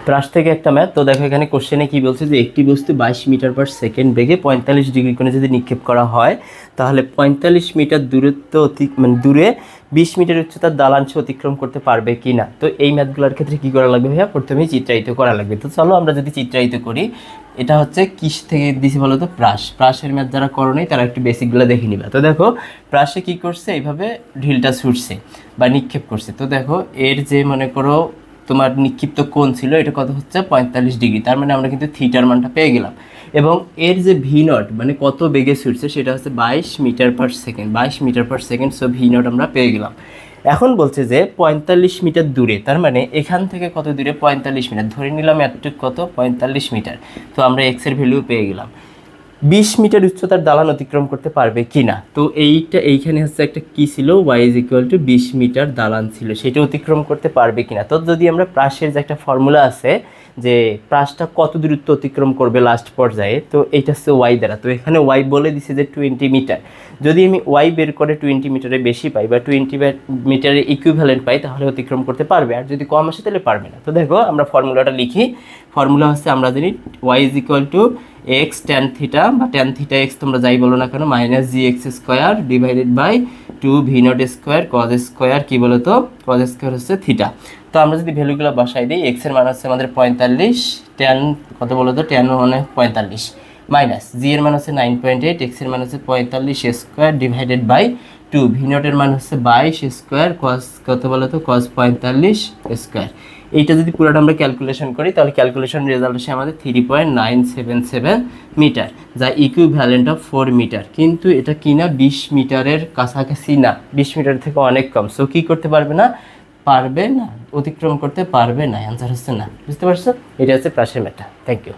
প্রাস থেকে একটা ম্যাথ। তো দেখো এখানে কোশ্চেনে কি বলছে যে একটি বস্তু 22 মিটার পার সেকেন্ড বেগে 45 ডিগ্রি কোণে যদি নিক্ষেপ করা হয় তাহলে 45 মিটার দূরত্ব দূরে 20 মিটার উচ্চতার দালান সে অতিক্রম করতে পারবে কি না। তো এই ম্যাথগুলোর ক্ষেত্রে কী করা লাগবে ভাইয়া, প্রথমেই চিত্রায়িত করা লাগবে। তো চলো আমরা যদি চিত্রায়িত করি, এটা হচ্ছে কিস থেকে দিছি বলো তো, প্রাসের ম্যাথ যারা করো নাই তারা একটু বেসিকগুলো দেখে নিবা। তো দেখো প্রাসে কী করছে, এইভাবে ঢিলটা ছুটছে বা নিক্ষেপ করছে। তো দেখো এর যে মনে করো তোমার নিক্ষিপ্ত কোণ ছিল এটা কত হচ্ছে 45 ডিগ্রি, তার মানে আমরা কিন্তু থিটার মানটা পেয়ে গেলাম। এবং এর যে ভি নট মানে কত বেগে ছুটছে সেটা হচ্ছে 22 meter per second, 22 meter per second. So v naught আমরা পেয়ে গেলাম। এখন বলছে যে 45 মিটার দূরে, তার মানে এখান থেকে কত দূরে 45 মিটার, ধরে নিলাম এতটুকু কত 45 মিটার। তো আমরা এক্সের ভ্যালু পেয়ে গেলাম। 20 মিটার উচ্চতার দালান অতিক্রম করতে পারবে কি না। তো এইখানে হচ্ছে একটা কি ছিল, y = 20 মিটার দালান ছিল, সেটা অতিক্রম করতে পারবে কি না। তো যদি আমরা প্রাসের যে একটা ফর্মুলা আছে যে প্রাসটা কত দূরত্ব অতিক্রম করবে লাস্ট পর্যায়ে, তো এইটা হচ্ছে y দ্বারা। তো এখানে y বলে দিছে যে 20 মিটার। যদি আমি y বের করে 20 মিটারে বেশি পাই বা 20 মিটারের ইকুইভ্যালেন্ট পাই তাহলে অতিক্রম করতে পারবে, আর যদি কম আসে তাহলে পারবে না। তো দেখো আমরা ফর্মুলাটা লিখি। ফর্মুলা হচ্ছে আমরা জানি y = x tan থিটা বা tan থিটা x তোমরা যাই বলো না কেন -gx² / 2 v0 square cos square কি বলো তো, cos স্কোয়ার হচ্ছে থিটা। তো আমরা যদি ভ্যালুগুলো বসাই দিই, x এর মান হচ্ছে আমাদের 45, tan কত বলো তো, tan মানে 45 মাইনাস g এর মান হচ্ছে 9.8, x এর মান হচ্ছে 45 স্কোয়ার / 2 v0 এর মান হচ্ছে 22 স্কোয়ার cos কত বলো তো, cos 45 স্কোয়ার। এইটা যদি পুরোটা আমরা ক্যালকুলেশন করি তাহলে ক্যালকুলেশন রেজাল্ট আসে আমাদের 3.977 মিটার, যা ইকুইভ্যালেন্ট অফ 4 মিটার। কিন্তু এটা কি না, 20 মিটারের কাছাকাছি না, 20 মিটার থেকে অনেক কম। সো কী করতে পারবে না, পারবে না, অতিক্রম করতে পারবে না। অ্যান্সার হচ্ছে না। বুঝতে পারছো? এটা হচ্ছে প্রাসের ম্যাথটা। Thank you.